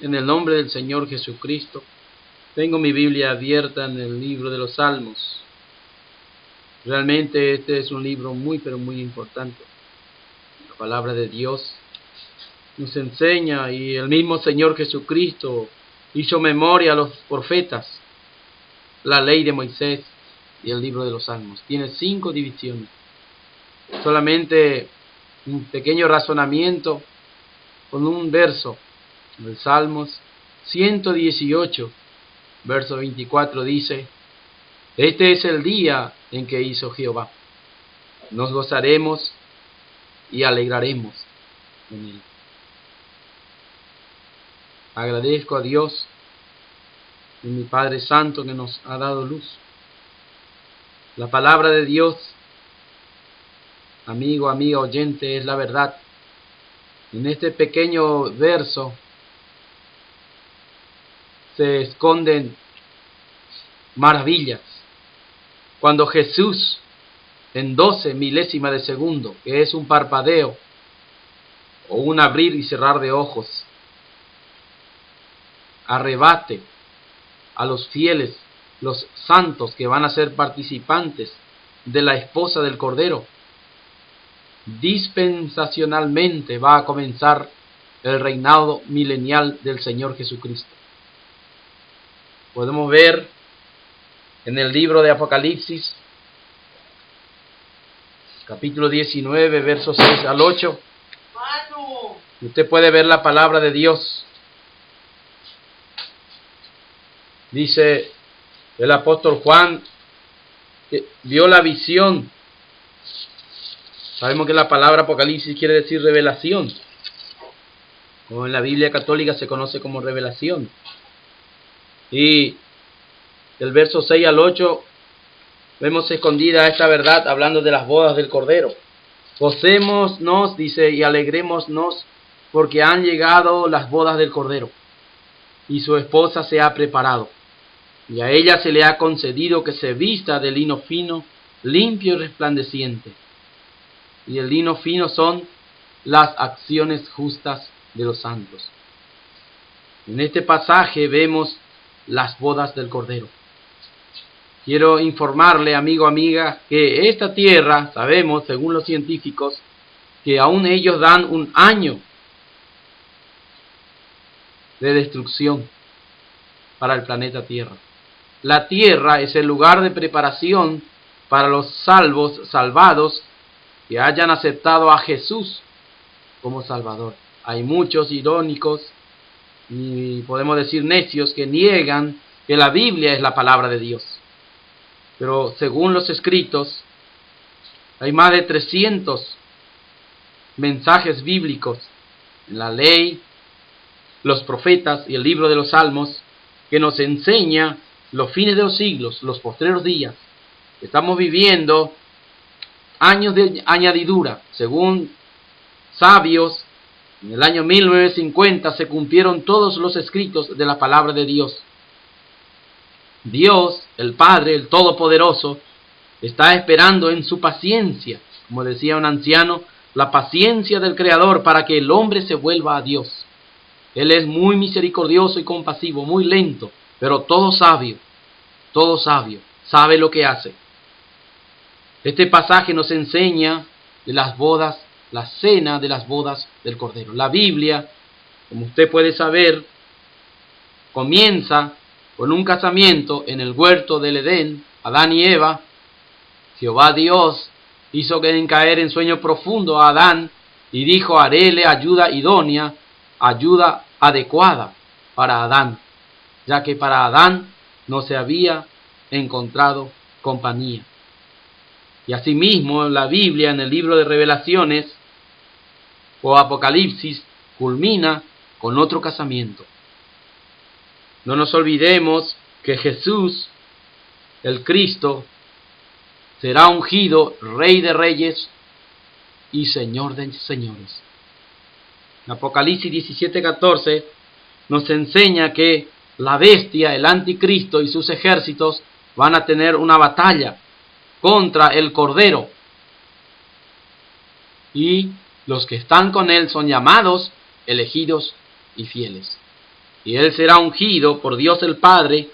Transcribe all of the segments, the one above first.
En el nombre del Señor Jesucristo, tengo mi Biblia abierta en el libro de los Salmos. Realmente este es un libro muy, pero muy importante. La palabra de Dios nos enseña, y el mismo Señor Jesucristo hizo memoria a los profetas, la ley de Moisés y el libro de los Salmos. Tiene 5 divisiones. Solamente un pequeño razonamiento con un verso del Salmos 118, verso 24 dice: Este es el día en que hizo Jehová. Nos gozaremos y alegraremos en él. Agradezco a Dios y mi Padre Santo que nos ha dado luz. La palabra de Dios, amigo, amiga, oyente, es la verdad. En este pequeño verso se esconden maravillas. Cuando Jesús, en 12 milésimas de segundo, que es un parpadeo o un abrir y cerrar de ojos, arrebate a los fieles, los santos que van a ser participantes de la esposa del Cordero, dispensacionalmente va a comenzar el reinado milenial del Señor Jesucristo. Podemos ver en el libro de Apocalipsis, capítulo 19, versos 6 al 8. Usted puede ver la palabra de Dios. Dice el apóstol Juan que vio la visión. Sabemos que la palabra Apocalipsis quiere decir revelación, como en la Biblia católica se conoce como revelación. Y del verso 6 al 8 vemos escondida esta verdad hablando de las bodas del Cordero. Gocémonos, dice, y alegrémonos, porque han llegado las bodas del Cordero, y su esposa se ha preparado. Y a ella se le ha concedido que se vista de lino fino, limpio y resplandeciente. Y el lino fino son las acciones justas de los santos. En este pasaje vemos las bodas del Cordero. Quiero informarle, amigo, amiga, que esta tierra, sabemos, según los científicos, que aún ellos dan un año de destrucción para el planeta Tierra. La tierra es el lugar de preparación para los salvados que hayan aceptado a Jesús como Salvador. Hay muchos irónicos y podemos decir necios que niegan que la Biblia es la palabra de Dios. Pero según los escritos, hay más de 300 mensajes bíblicos en la ley, los profetas y el libro de los Salmos que nos enseña los fines de los siglos, los postreros días. Estamos viviendo años de añadidura. Según sabios, en el año 1950 se cumplieron todos los escritos de la palabra de Dios. Dios, el Padre, el Todopoderoso, está esperando en su paciencia, como decía un anciano, la paciencia del Creador para que el hombre se vuelva a Dios. Él es muy misericordioso y compasivo, muy lento, pero todo sabio, sabe lo que hace. Este pasaje nos enseña de las bodas, la cena de las bodas del Cordero. La Biblia, como usted puede saber, comienza con un casamiento en el huerto del Edén, Adán y Eva. Jehová Dios hizo caer en sueño profundo a Adán y dijo: haréle ayuda idónea, ayuda adecuada para Adán, ya que para Adán no se había encontrado compañía. Y asimismo la Biblia en el libro de Revelaciones o Apocalipsis culmina con otro casamiento. No nos olvidemos que Jesús, el Cristo, será ungido Rey de Reyes y Señor de Señores. En Apocalipsis 17:14 nos enseña que la bestia, el anticristo y sus ejércitos van a tener una batalla contra el Cordero. Y los que están con él son llamados, elegidos y fieles. y él será ungido por Dios el Padre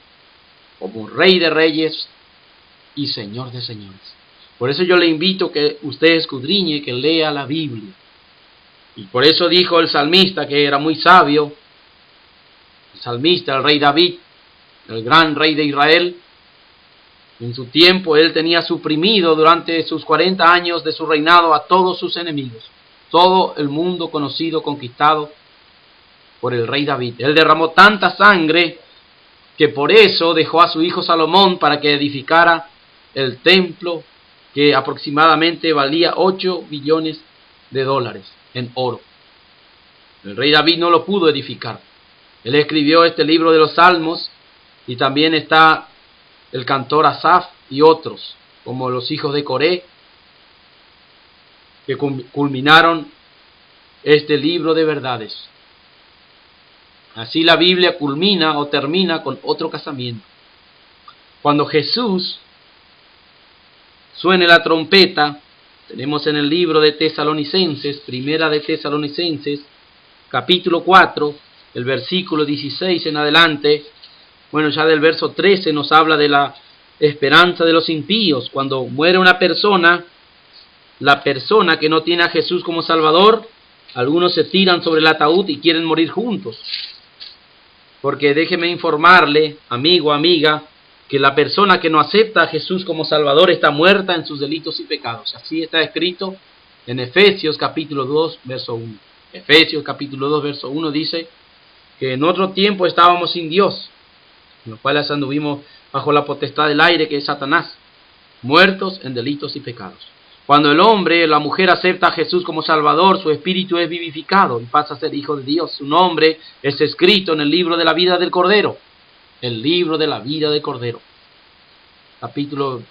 como Rey de Reyes y Señor de Señores. Por eso yo le invito a que usted escudriñe, que lea la Biblia. Y por eso dijo el salmista, que era muy sabio, el salmista, el rey David, el gran rey de Israel. En su tiempo él tenía suprimido durante sus 40 años de su reinado a todos sus enemigos. Todo el mundo conocido, conquistado por el rey David. Él derramó tanta sangre que por eso dejó a su hijo Salomón para que edificara el templo, que aproximadamente valía 8 billones de dólares en oro. El rey David no lo pudo edificar. Él escribió este libro de los Salmos, y también está el cantor Asaf y otros, como los hijos de Coré, que culminaron este libro de verdades. Así la Biblia culmina o termina con otro casamiento. Cuando Jesús suene la trompeta, tenemos en el libro de Tesalonicenses, primera de Tesalonicenses, capítulo 4, el versículo 16 en adelante. Bueno, ya del verso 13 nos habla de la esperanza de los impíos. Cuando muere una persona, la persona que no tiene a Jesús como Salvador, algunos se tiran sobre el ataúd y quieren morir juntos. Porque déjeme informarle, amigo, amiga, que la persona que no acepta a Jesús como Salvador está muerta en sus delitos y pecados. Así está escrito en Efesios capítulo 2, verso 1. Efesios capítulo 2, verso 1 dice que en otro tiempo estábamos sin Dios, en los cuales anduvimos bajo la potestad del aire, que es Satanás, muertos en delitos y pecados. Cuando el hombre, la mujer acepta a Jesús como Salvador, su espíritu es vivificado y pasa a ser hijo de Dios. Su nombre es escrito en el libro de la vida del Cordero. El libro de la vida del Cordero. Capítulo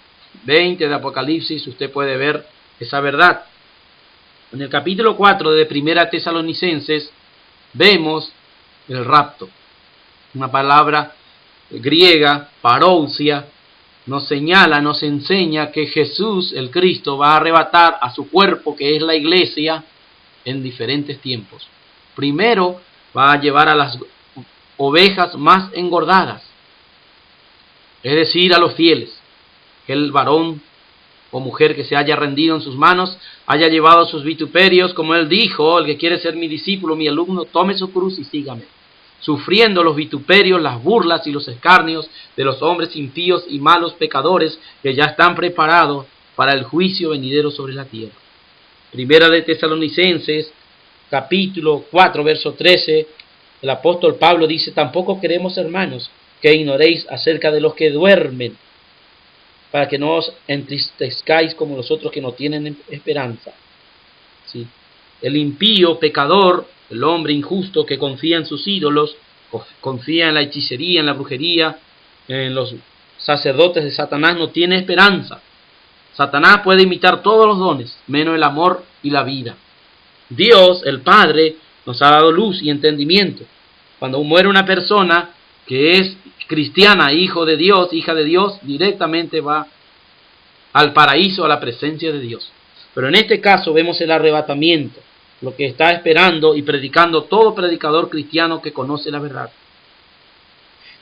20 de Apocalipsis, usted puede ver esa verdad. En el capítulo 4 de Primera Tesalonicenses vemos el rapto. Una palabra griega, parousia, nos señala, nos enseña que Jesús, el Cristo, va a arrebatar a su cuerpo, que es la iglesia, en diferentes tiempos. Primero va a llevar a las ovejas más engordadas, es decir, a los fieles. Que el varón o mujer que se haya rendido en sus manos, haya llevado sus vituperios, como él dijo: el que quiere ser mi discípulo, mi alumno, tome su cruz y sígame. Sufriendo los vituperios, las burlas y los escarnios de los hombres impíos y malos pecadores, que ya están preparados para el juicio venidero sobre la tierra. Primera de Tesalonicenses, capítulo 4, verso 13, el apóstol Pablo dice: tampoco queremos, hermanos, que ignoréis acerca de los que duermen, para que no os entristezcáis como los otros que no tienen esperanza. ¿Sí? El impío pecador, el hombre injusto que confía en sus ídolos, confía en la hechicería, en la brujería, en los sacerdotes de Satanás, no tiene esperanza. Satanás puede imitar todos los dones, menos el amor y la vida. Dios, el Padre, nos ha dado luz y entendimiento. Cuando muere una persona que es cristiana, hijo de Dios, hija de Dios, directamente va al paraíso, a la presencia de Dios. Pero en este caso vemos el arrebatamiento, lo que está esperando y predicando todo predicador cristiano que conoce la verdad.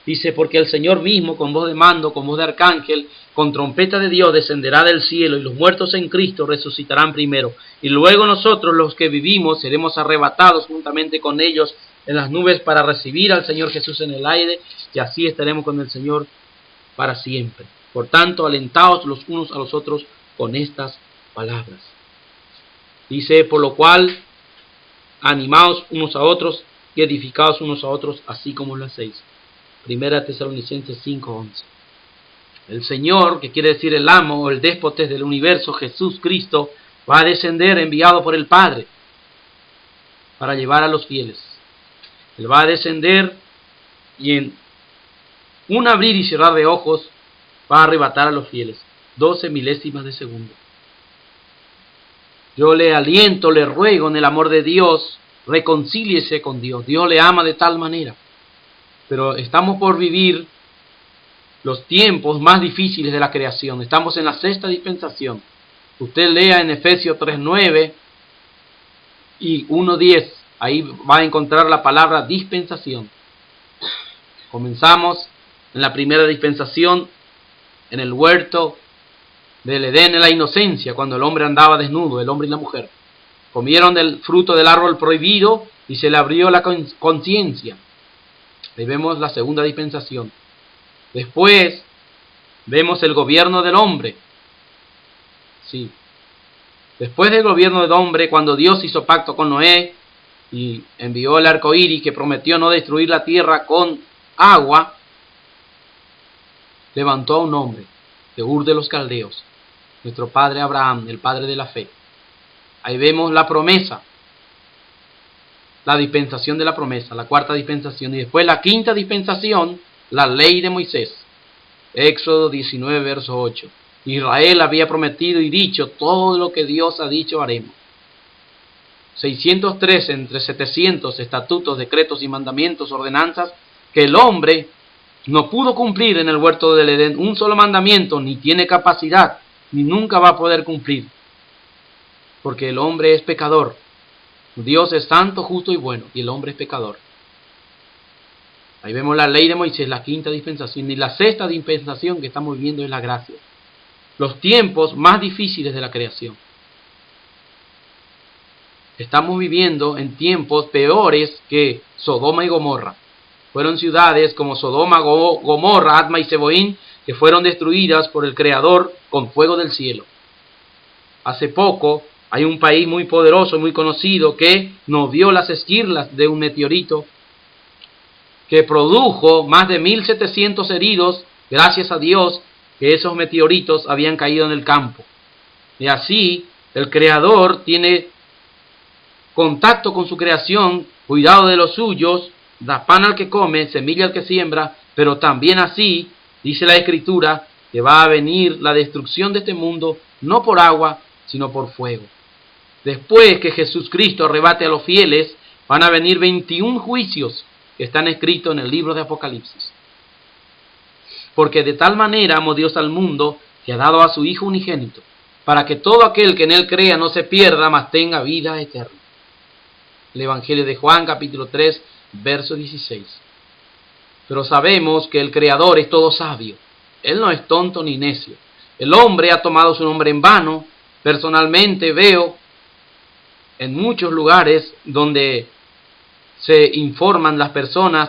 Dice: porque el Señor mismo, con voz de mando, con voz de arcángel, con trompeta de Dios, descenderá del cielo, y los muertos en Cristo resucitarán primero. Y luego nosotros, los que vivimos, seremos arrebatados juntamente con ellos en las nubes para recibir al Señor Jesús en el aire, y así estaremos con el Señor para siempre. Por tanto, alentaos los unos a los otros con estas palabras. Dice: por lo cual, animaos unos a otros y edificaos unos a otros, así como lo hacéis. Primera Tesalonicenses 5:11. El Señor, que quiere decir el amo o el déspote del universo, Jesús Cristo, va a descender enviado por el Padre para llevar a los fieles. Él va a descender y en un abrir y cerrar de ojos va a arrebatar a los fieles. 12 milésimas de segundo. Yo le aliento, le ruego en el amor de Dios, reconcíliese con Dios. Dios le ama de tal manera. Pero estamos por vivir los tiempos más difíciles de la creación. Estamos en la sexta dispensación. Usted lea en Efesios 3:9 y 1:10. Ahí va a encontrar la palabra dispensación. Comenzamos en la primera dispensación, en el huerto del Edén, en la inocencia, cuando el hombre andaba desnudo, el hombre y la mujer. Comieron del fruto del árbol prohibido y se le abrió la conciencia. Ahí vemos la segunda dispensación. Después vemos el gobierno del hombre. Sí. Después del gobierno del hombre, cuando Dios hizo pacto con Noé y envió el arco iris que prometió no destruir la tierra con agua, levantó a un hombre de Ur de los Caldeos, nuestro padre Abraham, el padre de la fe. Ahí vemos la promesa, la dispensación de la promesa, la cuarta dispensación, y después la quinta dispensación, la ley de Moisés. Éxodo 19, verso 8. Israel había prometido y dicho todo lo que Dios ha dicho haremos. 613 entre 700 estatutos, decretos y mandamientos, ordenanzas, que el hombre no pudo cumplir en el huerto del Edén. Un solo mandamiento, ni tiene capacidad, ni nunca va a poder cumplir. Porque el hombre es pecador. Dios es santo, justo y bueno, y el hombre es pecador. Ahí vemos la ley de Moisés, la quinta dispensación, y la sexta dispensación que estamos viendo es la gracia. Los tiempos más difíciles de la creación. Estamos viviendo en tiempos peores que Sodoma y Gomorra. Fueron ciudades como Sodoma, Gomorra, Adma y Seboín que fueron destruidas por el Creador con fuego del cielo. Hace poco hay un país muy poderoso, muy conocido, que nos dio las esquirlas de un meteorito que produjo más de 1.700 heridos, gracias a Dios que esos meteoritos habían caído en el campo. Y así el Creador tiene contacto con su creación, cuidado de los suyos, da pan al que come, semilla al que siembra, pero también así, dice la Escritura, que va a venir la destrucción de este mundo, no por agua, sino por fuego. Después que Jesucristo arrebate a los fieles, van a venir 21 juicios que están escritos en el libro de Apocalipsis. Porque de tal manera amó Dios al mundo, que ha dado a su Hijo unigénito, para que todo aquel que en él crea no se pierda, mas tenga vida eterna. El Evangelio de Juan, capítulo 3, verso 16. Pero sabemos que el Creador es todo sabio. Él no es tonto ni necio. El hombre ha tomado su nombre en vano. Personalmente veo en muchos lugares donde se informan las personas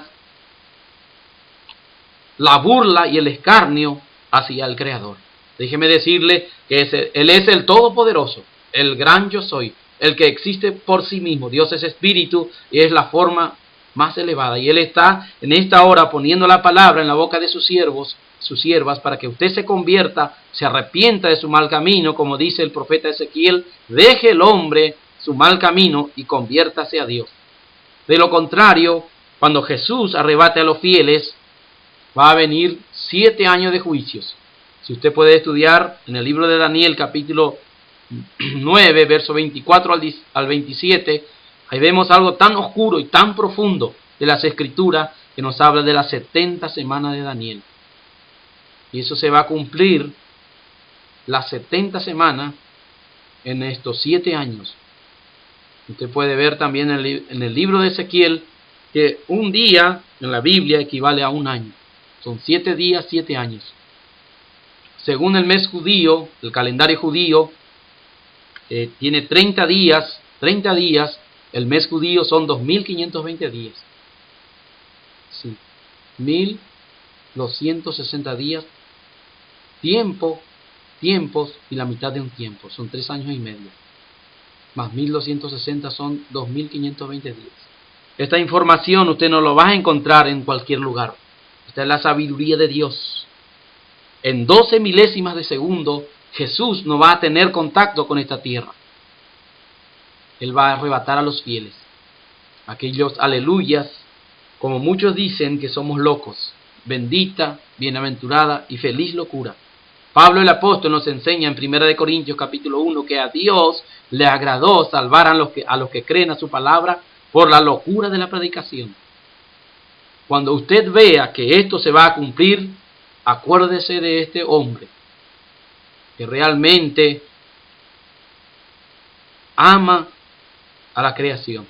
la burla y el escarnio hacia el Creador. Déjeme decirle que Él es el Todopoderoso, el gran yo soy, el que existe por sí mismo. Dios es espíritu y es la forma más elevada. Y Él está en esta hora poniendo la palabra en la boca de sus siervos, sus siervas, para que usted se convierta, se arrepienta de su mal camino, como dice el profeta Ezequiel, deje el hombre su mal camino y conviértase a Dios. De lo contrario, cuando Jesús arrebate a los fieles, va a venir 7 años de juicios. Si usted puede estudiar en el libro de Daniel, capítulo 9, verso 24 al 27, ahí vemos algo tan oscuro y tan profundo de las Escrituras que nos habla de las 70 semanas de Daniel. Y eso se va a cumplir las 70 semanas en estos 7 años. Usted puede ver también en el libro de Ezequiel que un día en la Biblia equivale a un año. Son 7 días, 7 años. Según el mes judío, el calendario judío, tiene 30 días. 30 días, el mes judío son 2.520 días. Sí, 1.260 días. Tiempos y la mitad de un tiempo. Son 3 años y medio. Más 1.260 son 2.520 días. Esta información usted no lo va a encontrar en cualquier lugar. Esta es la sabiduría de Dios. En 12 milésimas de segundo, Jesús no va a tener contacto con esta tierra. Él va a arrebatar a los fieles. Aquellos aleluyas, como muchos dicen que somos locos. Bendita, bienaventurada y feliz locura. Pablo el apóstol nos enseña en 1 Corintios capítulo 1 que a Dios le agradó salvar a los que creen a su palabra por la locura de la predicación. Cuando usted vea que esto se va a cumplir, acuérdese de este hombre que realmente ama a la creación.